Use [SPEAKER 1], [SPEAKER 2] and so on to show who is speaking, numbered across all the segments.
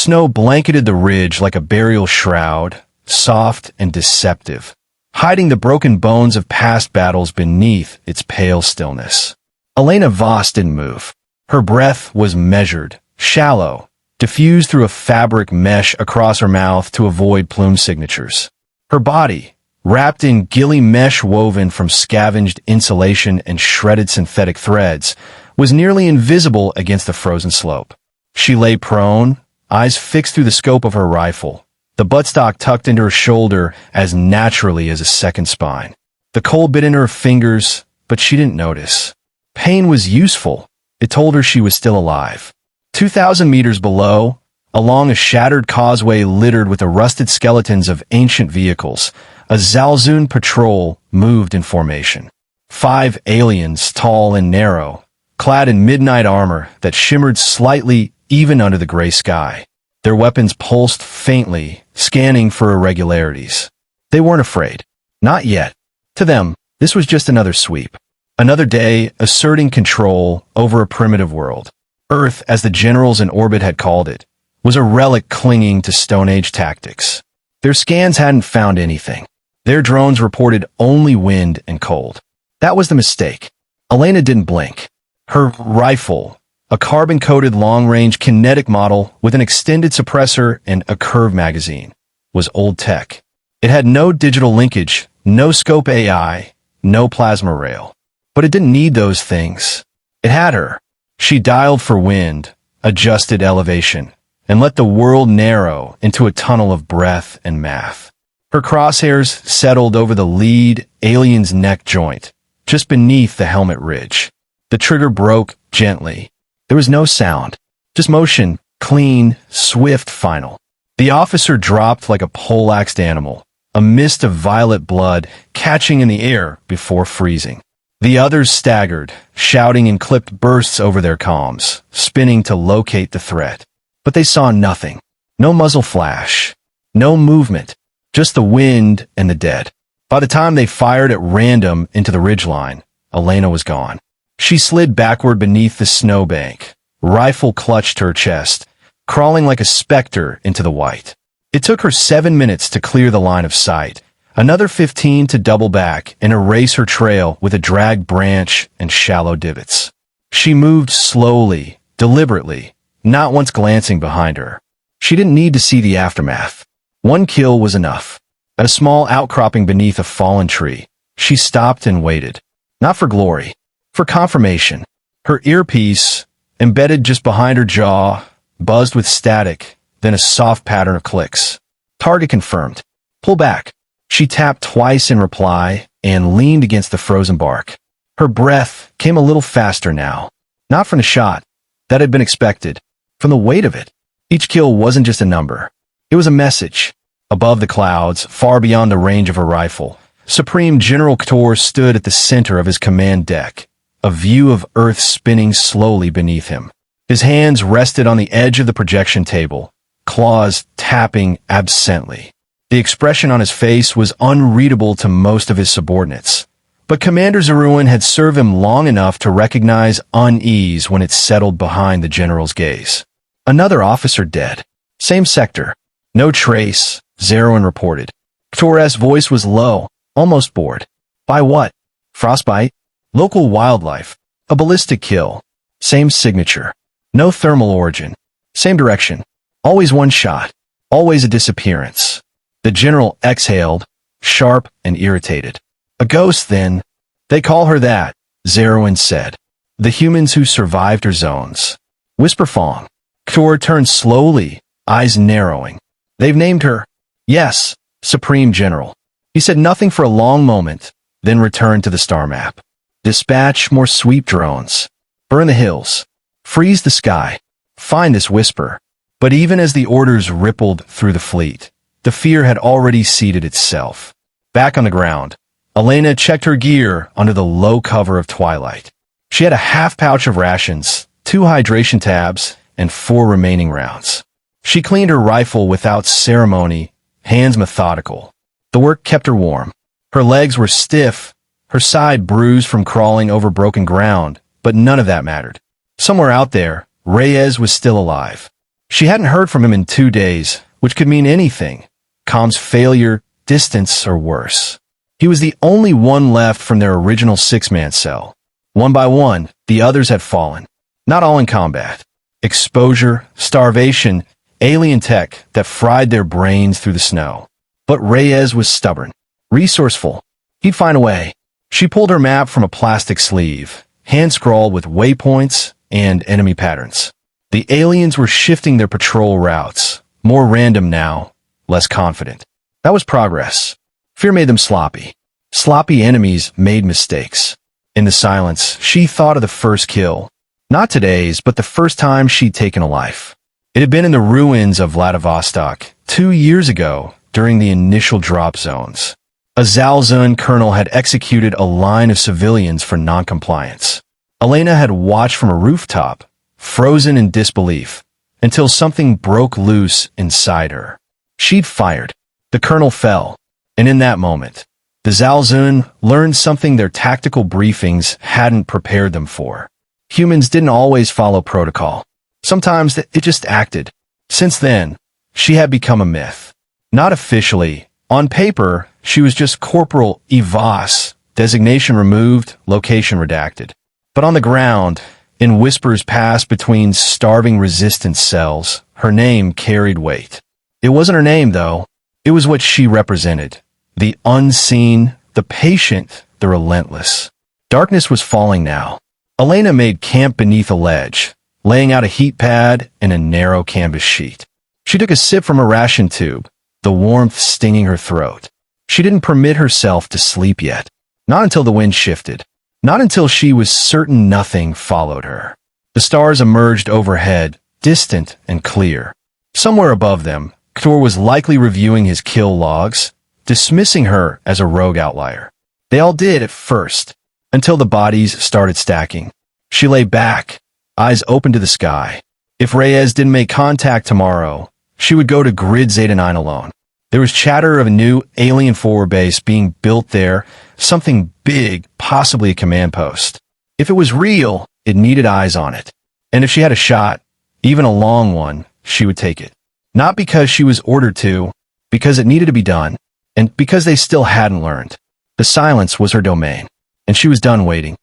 [SPEAKER 1] snow blanketed the ridge like a burial shroud, soft and deceptive, hiding the broken bones of past battles beneath its pale stillness. Elena Voss didn't move. Her breath was measured, shallow, diffused through a fabric mesh across her mouth to avoid plume signatures. Her body, wrapped in gilly mesh woven from scavenged insulation and shredded synthetic threads, was nearly invisible against the frozen slope. She lay prone, eyes fixed through the scope of her rifle, the buttstock tucked into her shoulder as naturally as a second spine. The cold bit into her fingers, but she didn't notice. Pain was useful. It told her she was still alive. 2,000 meters below, along a shattered causeway littered with the rusted skeletons of ancient vehicles, a Xal'Zuun patrol moved in formation. 5 aliens, tall and narrow, clad in midnight armor that shimmered slightly even under the gray sky. Their weapons pulsed faintly, scanning for irregularities. They weren't afraid. Not yet. To them, this was just another sweep. Another day asserting control over a primitive world. Earth, as the generals in orbit had called it, was a relic clinging to Stone Age tactics. Their scans hadn't found anything. Their drones reported only wind and cold. That was the mistake. Elena didn't blink. Her rifle, a carbon-coated long-range kinetic model with an extended suppressor and a curved magazine, was old tech. It had no digital linkage, no scope AI, no plasma rail. But it didn't need those things. It had her. She dialed for wind, adjusted elevation, and let the world narrow into a tunnel of breath and math. Her crosshairs settled over the lead alien's neck joint, just beneath the helmet ridge. The trigger broke gently. There was no sound, just motion, clean, swift, final. The officer dropped like a poleaxed animal, a mist of violet blood catching in the air before freezing. The others staggered, shouting in clipped bursts over their comms, spinning to locate the threat. But they saw nothing. No muzzle flash. No movement. Just the wind and the dead. By the time they fired at random into the ridgeline, Elena was gone. She slid backward beneath the snowbank, rifle clutched to her chest, crawling like a specter into the white. It took her 7 minutes to clear the line of sight, another 15 to double back and erase her trail with a dragged branch and shallow divots. She moved slowly, deliberately, not once glancing behind her. She didn't need to see the aftermath. One kill was enough. At a small outcropping beneath a fallen tree, she stopped and waited. Not for glory, for confirmation. Her earpiece, embedded just behind her jaw, buzzed with static, then a soft pattern of clicks. Target confirmed. Pull back. She tapped twice in reply and leaned against the frozen bark. Her breath came a little faster now. Not from the shot. That had been expected. From the weight of it. Each kill wasn't just a number. It was a message. Above the clouds, far beyond the range of her rifle, Supreme General Ktor stood at the center of his command deck, a view of Earth spinning slowly beneath him. His hands rested on the edge of the projection table, claws tapping absently. The expression on his face was unreadable to most of his subordinates, but Commander Xal'Zuun had served him long enough to recognize unease when it settled behind the general's gaze. Another officer dead. Same sector. No trace, Xal'Zuun reported. Ktor's voice was low, almost bored. By what? Frostbite? Local wildlife. A ballistic kill. Same signature. No thermal origin. Same direction. Always one shot. Always a disappearance. The general exhaled, sharp and irritated. A ghost, then. They call her that, Xal'Zuun said. The humans who survived her zones. Whisper Fong. Ktor turned slowly, eyes narrowing. They've named her. Yes, Supreme General. He said nothing for a long moment, then returned to the star map. Dispatch more sweep drones. Burn the hills. Freeze the sky. Find this whisper. But even as the orders rippled through the fleet, the fear had already seated itself. Back on the ground, Elena checked her gear under the low cover of twilight. She had a half pouch of rations, 2 hydration tabs, and 4 remaining rounds. She cleaned her rifle without ceremony, hands methodical. The work kept her warm. Her legs were stiff, her side bruised from crawling over broken ground, but none of that mattered. Somewhere out there, Reyes was still alive. She hadn't heard from him in 2 days, which could mean anything. Comms failure, distance, or worse. He was the only one left from their original six-man cell. One by one, the others had fallen. Not all in combat. Exposure, starvation, alien tech that fried their brains through the snow. But Reyes was stubborn, resourceful. He'd find a way. She pulled her map from a plastic sleeve, hand-scrawled with waypoints and enemy patterns. The aliens were shifting their patrol routes, more random now, less confident. That was progress. Fear made them sloppy. Sloppy enemies made mistakes. In the silence, she thought of the first kill. Not today's, but the first time she'd taken a life. It had been in the ruins of Vladivostok 2 years ago during the initial drop zones. A Xal'Zuun colonel had executed a line of civilians for noncompliance. Elena had watched from a rooftop, frozen in disbelief, until something broke loose inside her. She'd fired. The colonel fell, and in that moment, the Xal'Zuun learned something their tactical briefings hadn't prepared them for. Humans didn't always follow protocol. Sometimes it just acted. Since then, she had become a myth. Not officially. On paper, she was just Corporal Evas, designation removed, location redacted. But on the ground, in whispers passed between starving resistance cells, her name carried weight. It wasn't her name, though. It was what she represented. The unseen, the patient, the relentless. Darkness was falling now. Elena made camp beneath a ledge, laying out a heat pad and a narrow canvas sheet. She took a sip from a ration tube, the warmth stinging her throat. She didn't permit herself to sleep yet. Not until the wind shifted. Not until she was certain nothing followed her. The stars emerged overhead, distant and clear. Somewhere above them, Ktor was likely reviewing his kill logs, dismissing her as a rogue outlier. They all did at first, until the bodies started stacking. She lay back, eyes open to the sky. If Reyes didn't make contact tomorrow, she would go to Grid Zeta 9 alone. There was chatter of a new alien forward base being built there, something big, possibly a command post. If it was real, it needed eyes on it. And if she had a shot, even a long one, she would take it. Not because she was ordered to, because it needed to be done, and because they still hadn't learned. The silence was her domain, and she was done waiting.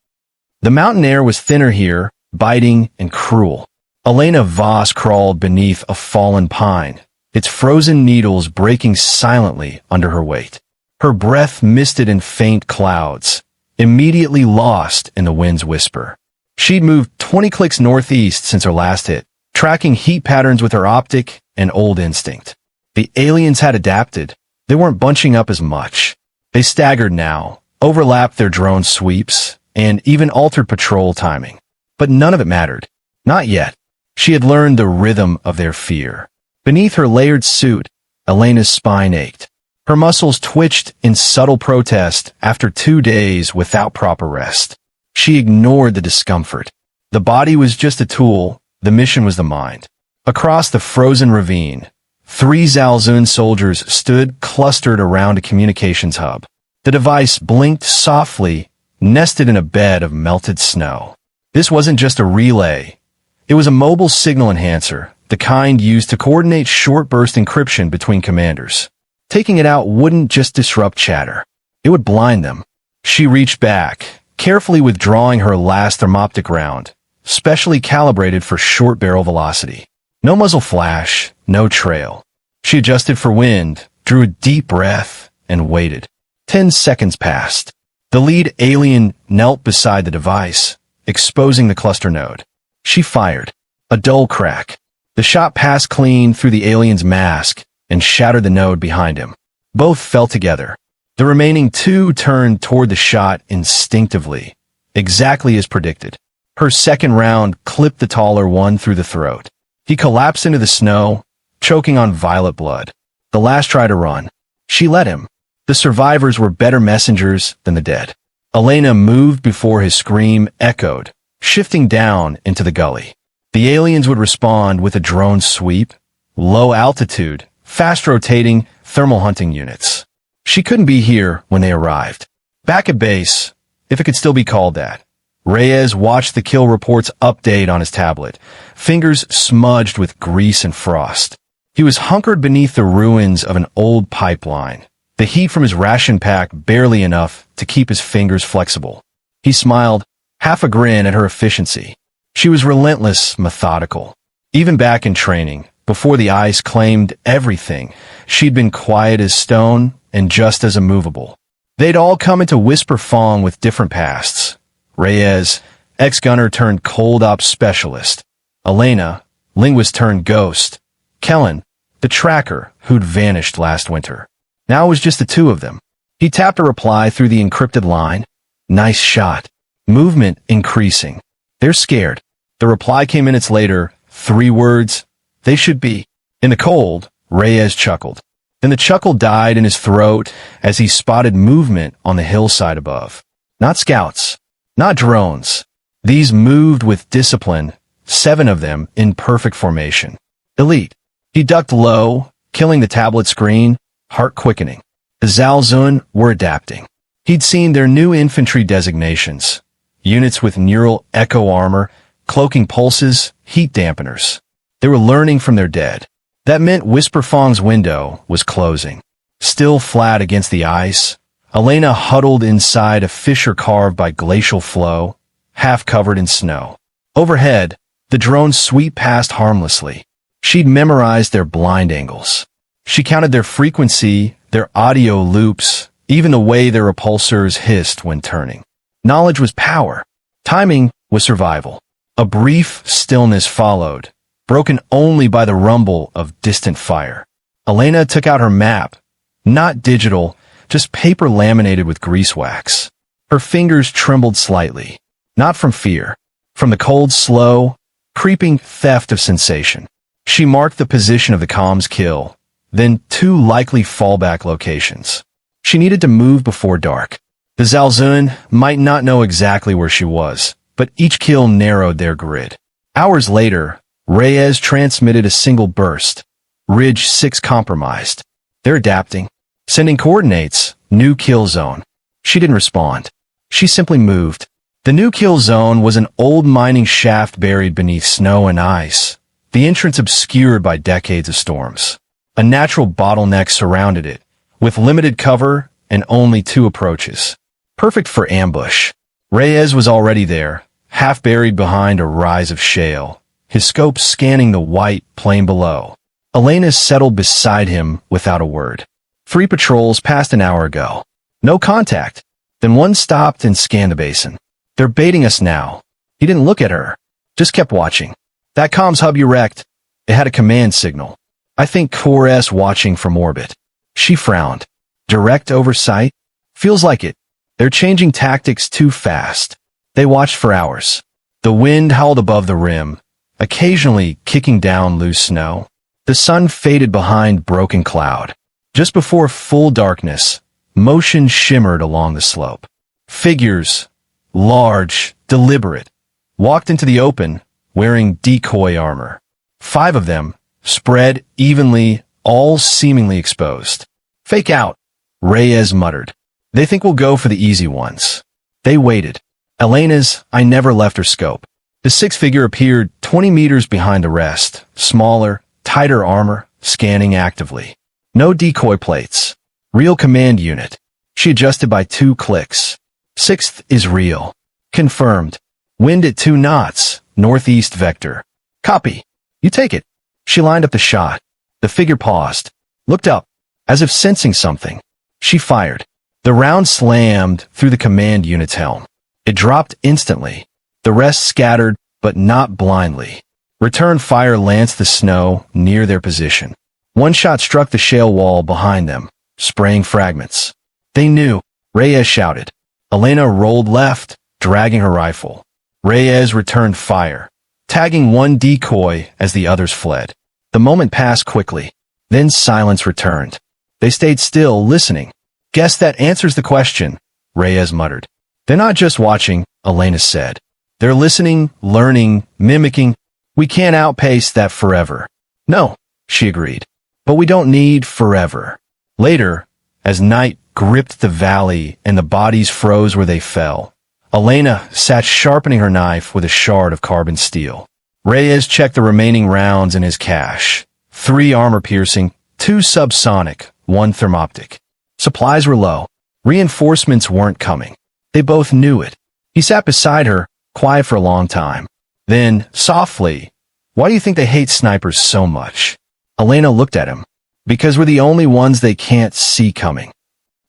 [SPEAKER 1] The mountain air was thinner here, biting and cruel. Elena Voss crawled beneath a fallen pine, its frozen needles breaking silently under her weight. Her breath misted in faint clouds, immediately lost in the wind's whisper. She'd moved 20 clicks northeast since her last hit, tracking heat patterns with her optic and old instinct. The aliens had adapted. They weren't bunching up as much. They staggered now, overlapped their drone sweeps, and even altered patrol timing. But none of it mattered. Not yet. She had learned the rhythm of their fear. Beneath her layered suit, Elena's spine ached. Her muscles twitched in subtle protest after 2 days without proper rest. She ignored the discomfort. The body was just a tool, the mission was the mind. Across the frozen ravine, 3 Xal'Zuun soldiers stood clustered around a communications hub. The device blinked softly, nested in a bed of melted snow. This wasn't just a relay. It was a mobile signal enhancer, the kind used to coordinate short-burst encryption between commanders. Taking it out wouldn't just disrupt chatter. It would blind them. She reached back, carefully withdrawing her last thermoptic round, specially calibrated for short barrel velocity. No muzzle flash, no trail. She adjusted for wind, drew a deep breath, and waited. 10 seconds passed. The lead alien knelt beside the device, exposing the cluster node. She fired. A dull crack. The shot passed clean through the alien's mask and shattered the node behind him. Both fell together. The remaining 2 turned toward the shot instinctively, exactly as predicted. Her second round clipped the taller one through the throat. He collapsed into the snow, choking on violet blood. The last tried to run. She let him. The survivors were better messengers than the dead. Elena moved before his scream echoed, shifting down into the gully. The aliens would respond with a drone sweep, low altitude, fast-rotating thermal hunting units. She couldn't be here when they arrived. Back at base, if it could still be called that. Reyes watched the kill reports update on his tablet, fingers smudged with grease and frost. He was hunkered beneath the ruins of an old pipeline, the heat from his ration pack barely enough to keep his fingers flexible. He smiled, half a grin at her efficiency. She was relentless, methodical. Even back in training, before the ice claimed everything, she'd been quiet as stone and just as immovable. They'd all come into Whisper Fong with different pasts. Reyes, ex-gunner turned cold ops specialist. Elena, linguist turned ghost. Kellen, the tracker who'd vanished last winter. Now it was just the two of them. He tapped a reply through the encrypted line. Nice shot. Movement increasing. They're scared. The reply came minutes later. 3 words. They should be. In the cold, Reyes chuckled. Then the chuckle died in his throat as he spotted movement on the hillside above. Not scouts. Not drones. These moved with discipline, 7 of them in perfect formation. Elite. He ducked low, killing the tablet screen, heart quickening. The Xal'Zuun were adapting. He'd seen their new infantry designations. Units with neural echo armor, cloaking pulses, heat dampeners. They were learning from their dead. That meant Whisper Fong's window was closing. Still flat against the ice, Elena huddled inside a fissure carved by glacial flow, half covered in snow. Overhead, the drones sweep past harmlessly. She'd memorized their blind angles. She counted their frequency, their audio loops, even the way their repulsors hissed when turning. Knowledge was power. Timing was survival. A brief stillness followed, broken only by the rumble of distant fire. Elena took out her map. Not digital, just paper laminated with grease wax. Her fingers trembled slightly. Not from fear. From the cold, slow, creeping theft of sensation. She marked the position of the comms kill, then 2 likely fallback locations. She needed to move before dark. The Xal'Zuun might not know exactly where she was, but each kill narrowed their grid. Hours later, Reyes transmitted a single burst. Ridge 6 compromised. They're adapting. Sending coordinates, new kill zone. She didn't respond. She simply moved. The new kill zone was an old mining shaft buried beneath snow and ice, the entrance obscured by decades of storms. A natural bottleneck surrounded it, with limited cover and only 2 approaches. Perfect for ambush. Reyes was already there, half buried behind a rise of shale, his scope scanning the white plain below. Elena settled beside him without a word. 3 patrols passed an hour ago. No contact. Then one stopped and scanned the basin. They're baiting us now. He didn't look at her. Just kept watching. That comms hub you wrecked. It had a command signal. I think Core S watching from orbit. She frowned. Direct oversight? Feels like it. They're changing tactics too fast. They watched for hours. The wind howled above the rim, occasionally kicking down loose snow. The sun faded behind broken cloud. Just before full darkness, motion shimmered along the slope. Figures, large, deliberate, walked into the open, wearing decoy armor. 5 of them, spread evenly, all seemingly exposed. Fake out, Reyes muttered. They think we'll go for the easy ones. They waited. Elena's I never left her scope. The 6th figure appeared 20 meters behind the rest, smaller, tighter armor, scanning actively. No decoy plates. Real command unit. She adjusted by 2 clicks. 6th is real. Confirmed. Wind at 2 knots, northeast vector. Copy. You take it. She lined up the shot. The figure paused, looked up, as if sensing something. She fired. The round slammed through the command unit's helm. It dropped instantly. The rest scattered, but not blindly. Return fire lanced the snow near their position. One shot struck the shale wall behind them, spraying fragments. They knew. Reyes shouted. Elena rolled left, dragging her rifle. Reyes returned fire, tagging one decoy as the others fled. The moment passed quickly. Then silence returned. They stayed still, listening. Guess that answers the question, Reyes muttered. They're not just watching, Elena said. They're listening, learning, mimicking. We can't outpace that forever. No, she agreed. But we don't need forever. Later, as night gripped the valley and the bodies froze where they fell, Elena sat sharpening her knife with a shard of carbon steel. Reyes checked the remaining rounds in his cache. 3 armor-piercing, 2 subsonic, 1 thermoptic. Supplies were low. Reinforcements weren't coming. They both knew it. He sat beside her, quiet for a long time. Then, softly, "Why do you think they hate snipers so much?" Elena looked at him. "Because we're the only ones they can't see coming."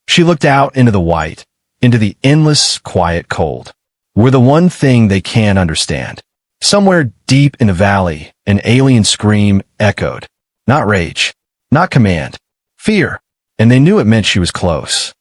[SPEAKER 1] She looked out into the white, into the endless, quiet cold. "We're the one thing they can't understand." Somewhere deep in the valley, an alien scream echoed. Not rage, not command, fear, and they knew it meant she was close.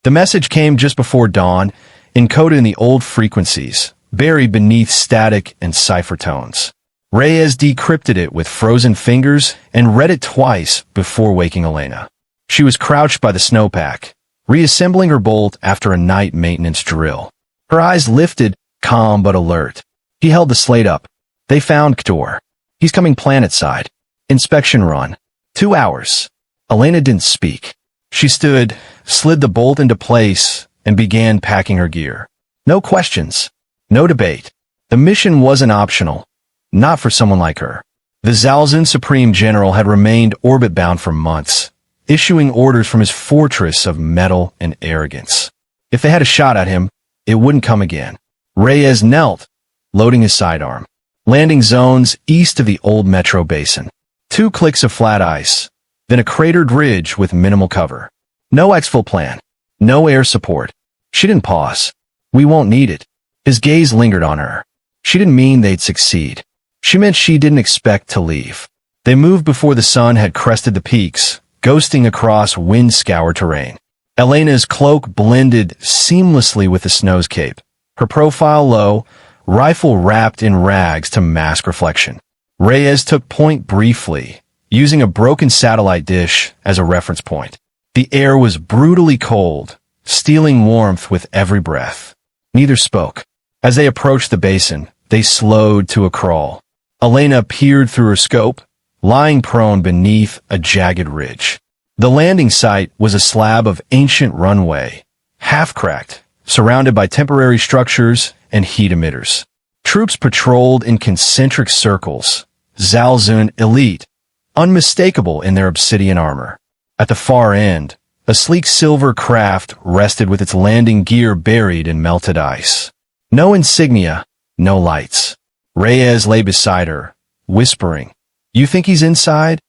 [SPEAKER 1] The message came just before dawn, encoded in the old frequencies, buried beneath static and cipher tones. Reyes decrypted it with frozen fingers and read it twice before waking Elena. She was crouched by the snowpack, reassembling her bolt after a night maintenance drill. Her eyes lifted, calm but alert. He held the slate up. "They found Ktor. He's coming planet-side. Inspection run. 2 hours." Elena didn't speak. She stood, slid the bolt into place, and began packing her gear. No questions. No debate. The mission wasn't optional. Not for someone like her. The Xal'Zuun Supreme General had remained orbit-bound for months, issuing orders from his fortress of metal and arrogance. If they had a shot at him, it wouldn't come again. Reyes knelt, loading his sidearm. Landing zones east of the old metro basin. 2 clicks of flat ice, then a cratered ridge with minimal cover. No exfil plan. No air support. She didn't pause. "We won't need it." His gaze lingered on her. She didn't mean they'd succeed. She meant she didn't expect to leave. They moved before the sun had crested the peaks, ghosting across wind-scoured terrain. Elena's cloak blended seamlessly with the snow's cape. Her profile low, rifle wrapped in rags to mask reflection. Reyes took point briefly, using a broken satellite dish as a reference point. The air was brutally cold, stealing warmth with every breath. Neither spoke. As they approached the basin, they slowed to a crawl. Elena peered through her scope, lying prone beneath a jagged ridge. The landing site was a slab of ancient runway, half-cracked, surrounded by temporary structures and heat emitters. Troops patrolled in concentric circles, Xal'Zuun elite, unmistakable in their obsidian armor. At the far end, a sleek silver craft rested with its landing gear buried in melted ice. No insignia, no lights. Reyes lay beside her, whispering, "You think he's inside?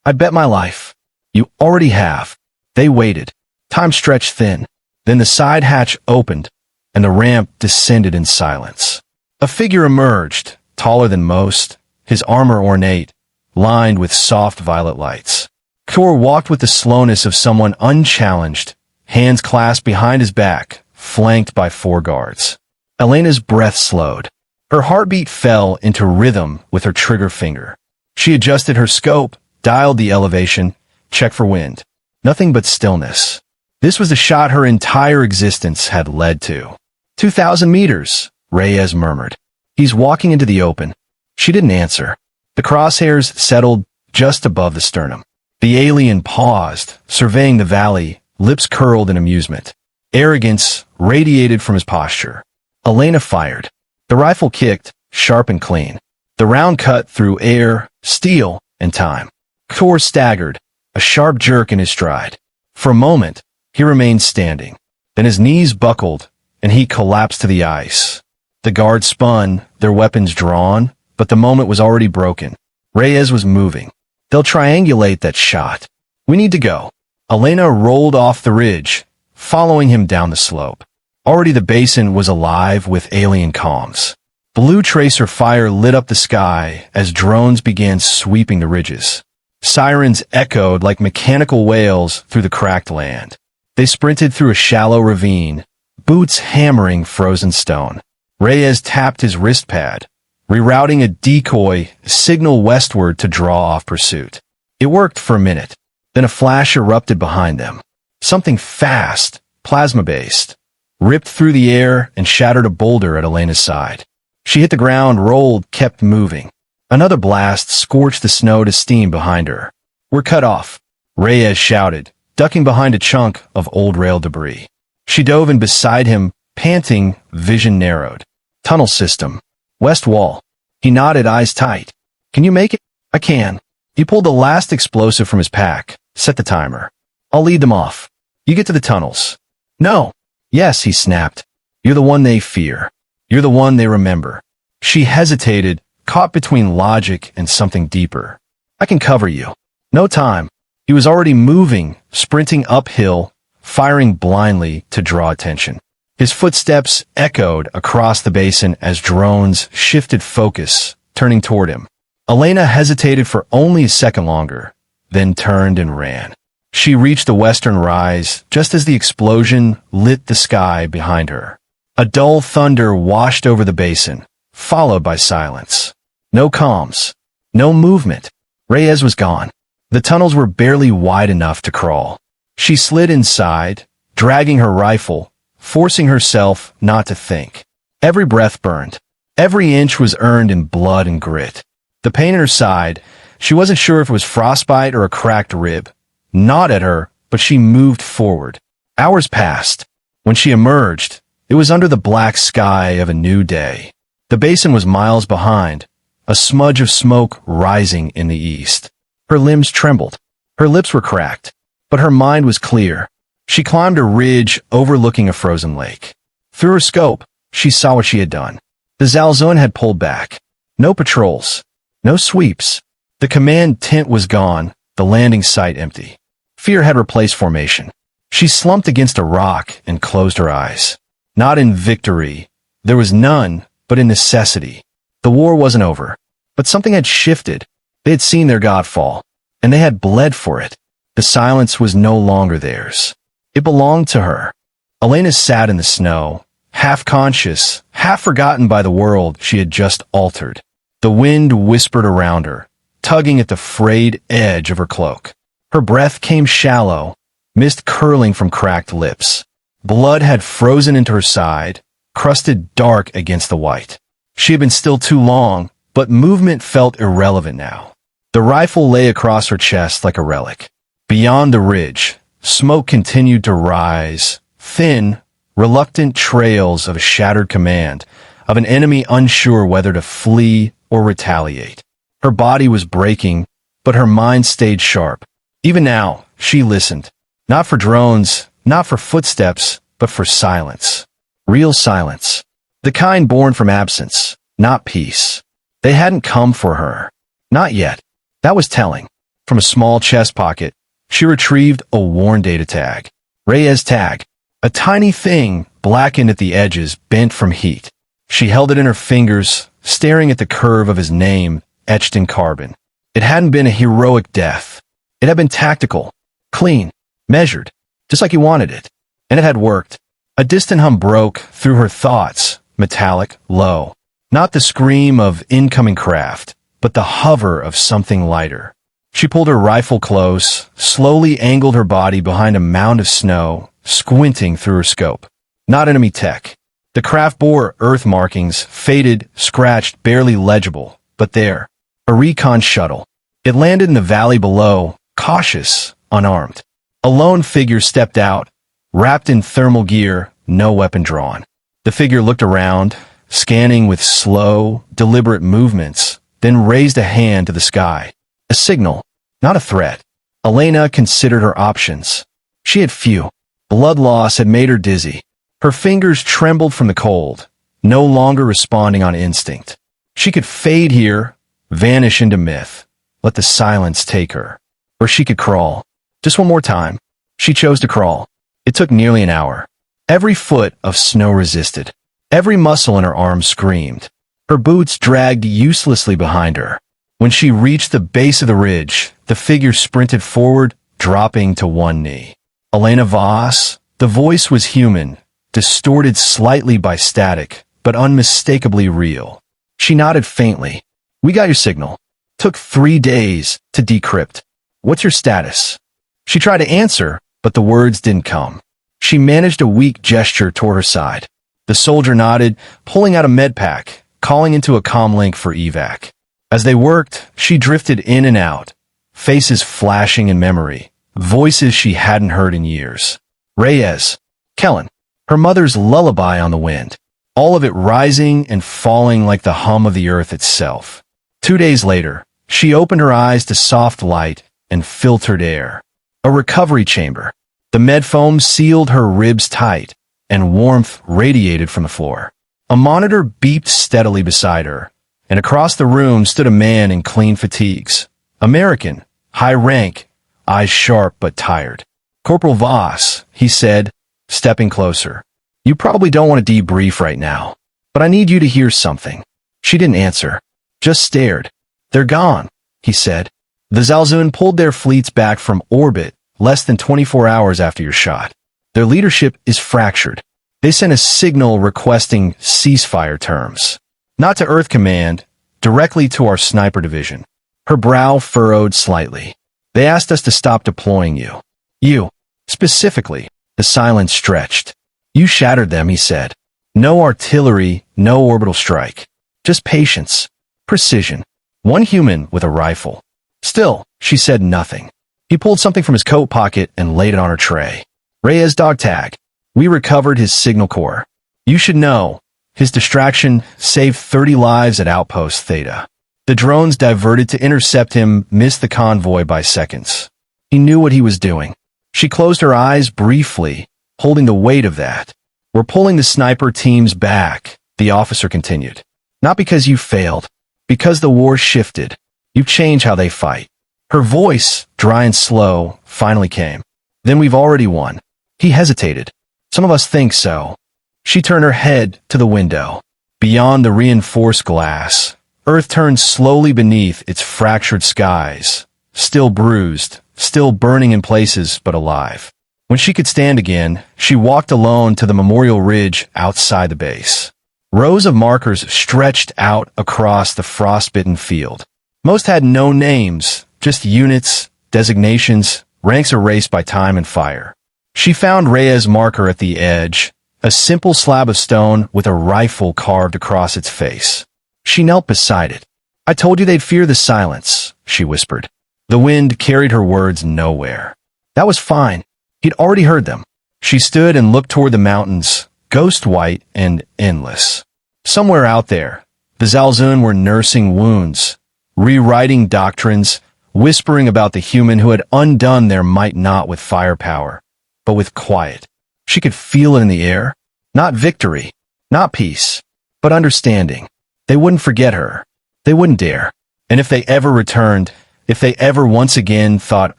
[SPEAKER 1] I bet my life." "You already have." They waited. Time stretched thin. Then the side hatch opened, and the ramp descended in silence. A figure emerged, taller than most, his armor ornate, lined with soft violet lights. Ktor walked with the slowness of someone unchallenged, hands clasped behind his back, flanked by 4 guards. Elena's breath slowed. Her heartbeat fell into rhythm with her trigger finger. She adjusted her scope, dialed the elevation, checked for wind. Nothing but stillness. This was the shot her entire existence had led to. 2,000 meters, Reyes murmured. "He's walking into the open." She didn't answer. The crosshairs settled just above the sternum. The alien paused, surveying the valley, lips curled in amusement. Arrogance radiated from his posture. Elena fired. The rifle kicked, sharp and clean. The round cut through air, steel, and time. Ktor staggered, a sharp jerk in his stride. For a moment, he remained standing. Then his knees buckled, and he collapsed to the ice. The guards spun, their weapons drawn, but the moment was already broken. Reyes was moving. "They'll triangulate that shot. We need to go." Elena rolled off the ridge, following him down the slope. Already the basin was alive with alien comms. Blue tracer fire lit up the sky as drones began sweeping the ridges. Sirens echoed like mechanical wails through the cracked land. They sprinted through a shallow ravine, boots hammering frozen stone. Reyes tapped his wrist pad, rerouting a decoy signal westward to draw off pursuit. It worked for a minute. Then a flash erupted behind them. Something fast, plasma-based, ripped through the air and shattered a boulder at Elena's side. She hit the ground, rolled, kept moving. Another blast scorched the snow to steam behind her. "We're cut off," Reyes shouted, ducking behind a chunk of old rail debris. She dove in beside him, Panting, vision narrowed. Tunnel system. West wall. He nodded, eyes tight. Can you make it? I can. He pulled the last explosive from his pack. Set the timer. I'll lead them off. You get to the tunnels. No. Yes, he snapped. You're the one they fear. You're the one they remember. She hesitated, caught between logic and something deeper. I can cover you. No time. He was already moving, sprinting uphill, firing blindly to draw attention. His footsteps echoed across the basin as drones shifted focus, turning toward him. Elena hesitated for only a second longer, then turned and ran. She reached the western rise just as the explosion lit the sky behind her. A dull thunder washed over the basin, followed by silence. No comms. No movement. Reyes was gone. The tunnels were barely wide enough to crawl. She slid inside, dragging her rifle, forcing herself not to think. Every breath burned. Every inch was earned in blood and grit. The pain in her side, she wasn't sure if it was frostbite or a cracked rib, gnawed at her, but she moved forward. Hours passed. When she emerged, it was under the black sky of a new day. The basin was miles behind, a smudge of smoke rising in the east. Her limbs trembled. Her lips were cracked, but her mind was clear. She climbed a ridge overlooking a frozen lake. Through her scope, she saw what she had done. The Xal'Zuun had pulled back. No patrols. No sweeps. The command tent was gone, the landing site empty. Fear had replaced formation. She slumped against a rock and closed her eyes. Not in victory. There was none, but in necessity. The war wasn't over, but something had shifted. They had seen their god fall, and they had bled for it. The silence was no longer theirs. It belonged to her. Elena sat in the snow, half conscious, half forgotten by the world she had just altered. The wind whispered around her, tugging at the frayed edge of her cloak. Her breath came shallow, mist curling from cracked lips. Blood had frozen into her side, crusted dark against the white. She had been still too long, but movement felt irrelevant now. The rifle lay across her chest like a relic. Beyond the ridge, smoke continued to rise, thin, reluctant trails of a shattered command, of an enemy unsure whether to flee or retaliate. Her body was breaking, but her mind stayed sharp. Even now, she listened. Not for drones, not for footsteps, but for silence. Real silence. The kind born from absence, not peace. They hadn't come for her. Not yet. That was telling. From a small chest pocket, she retrieved a worn data tag. Reyes tag. A tiny thing, blackened at the edges, bent from heat. She held it in her fingers, staring at the curve of his name, etched in carbon. It hadn't been a heroic death. It had been tactical, clean, measured, just like he wanted it. And it had worked. A distant hum broke through her thoughts, metallic, low. Not the scream of incoming craft, but the hover of something lighter. She pulled her rifle close, slowly angled her body behind a mound of snow, squinting through her scope. Not enemy tech. The craft bore earth markings, faded, scratched, barely legible, but there. A recon shuttle. It landed in the valley below, cautious, unarmed. A lone figure stepped out, wrapped in thermal gear, no weapon drawn. The figure looked around, scanning with slow, deliberate movements, then raised a hand to the sky. A signal, not a threat. Elena considered her options. She had few. Blood loss had made her dizzy. Her fingers trembled from the cold, no longer responding on instinct. She could fade here, vanish into myth, let the silence take her. Or she could crawl. Just one more time. She chose to crawl. It took nearly an hour. Every foot of snow resisted. Every muscle in her arms screamed. Her boots dragged uselessly behind her. When she reached the base of the ridge, the figure sprinted forward, dropping to one knee. Elena Voss, the voice was human, distorted slightly by static, but unmistakably real. She nodded faintly. We got your signal. Took 3 days to decrypt. What's your status? She tried to answer, but the words didn't come. She managed a weak gesture toward her side. The soldier nodded, pulling out a med pack, calling into a comm link for evac. As they worked, she drifted in and out, faces flashing in memory, voices she hadn't heard in years. Reyes. Kellen. her mother's lullaby on the wind, all of it rising and falling like the hum of the earth itself. 2 days later, she opened her eyes to soft light and filtered air. A recovery chamber. The med foam sealed her ribs tight, and warmth radiated from the floor. A monitor beeped steadily beside her, and across the room stood a man in clean fatigues. American, high rank, eyes sharp but tired. "Corporal Voss," he said, stepping closer. "You probably don't want to debrief right now, but I need you to hear something." She didn't answer, just stared. "They're gone," he said. "The Xal'Zuun pulled their fleets back from orbit less than 24 hours after your shot. Their leadership is fractured. They sent a signal requesting ceasefire terms. Not to Earth Command, directly to our sniper division." Her brow furrowed slightly. "They asked us to stop deploying you. You, specifically." The silence stretched. "You shattered them," he said. "No artillery, no orbital strike. Just patience. Precision. One human with a rifle." Still, she said nothing. He pulled something from his coat pocket and laid it on her tray. "Reyes dog tag. We recovered his signal core. You should know, his distraction saved 30 lives at Outpost Theta. The drones diverted to intercept him missed the convoy by seconds. He knew what he was doing." She closed her eyes briefly, holding the weight of that. "We're pulling the sniper teams back," the officer continued. "Not because you failed, because the war shifted. You've changed how they fight." Her voice, dry and slow, finally came. "Then we've already won." He hesitated. "Some of us think so." She turned her head to the window. Beyond the reinforced glass, Earth turned slowly beneath its fractured skies, still bruised, still burning in places but alive. When she could stand again, she walked alone to the memorial ridge outside the base. Rows of markers stretched out across the frostbitten field. Most had no names, just units, designations, ranks erased by time and fire. She found Reyes' marker at the edge, a simple slab of stone with a rifle carved across its face. She knelt beside it. "I told you they'd fear the silence," she whispered. The wind carried her words nowhere. That was fine. He'd already heard them. She stood and looked toward the mountains, ghost white and endless. Somewhere out there, the Xal'Zuun were nursing wounds, rewriting doctrines, whispering about the human who had undone their might not with firepower, but with quiet. She could feel it in the air. Not victory, not peace, but understanding. They wouldn't forget her. They wouldn't dare. And if they ever returned, if they ever once again thought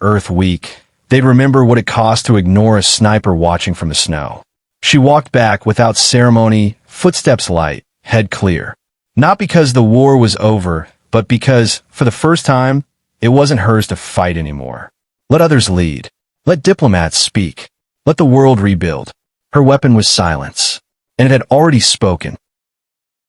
[SPEAKER 1] Earth weak, they'd remember what it cost to ignore a sniper watching from the snow. She walked back without ceremony, footsteps light, head clear. Not because the war was over, but because, for the first time, it wasn't hers to fight anymore. Let others lead. Let diplomats speak. Let the world rebuild. Her weapon was silence, and it had already spoken.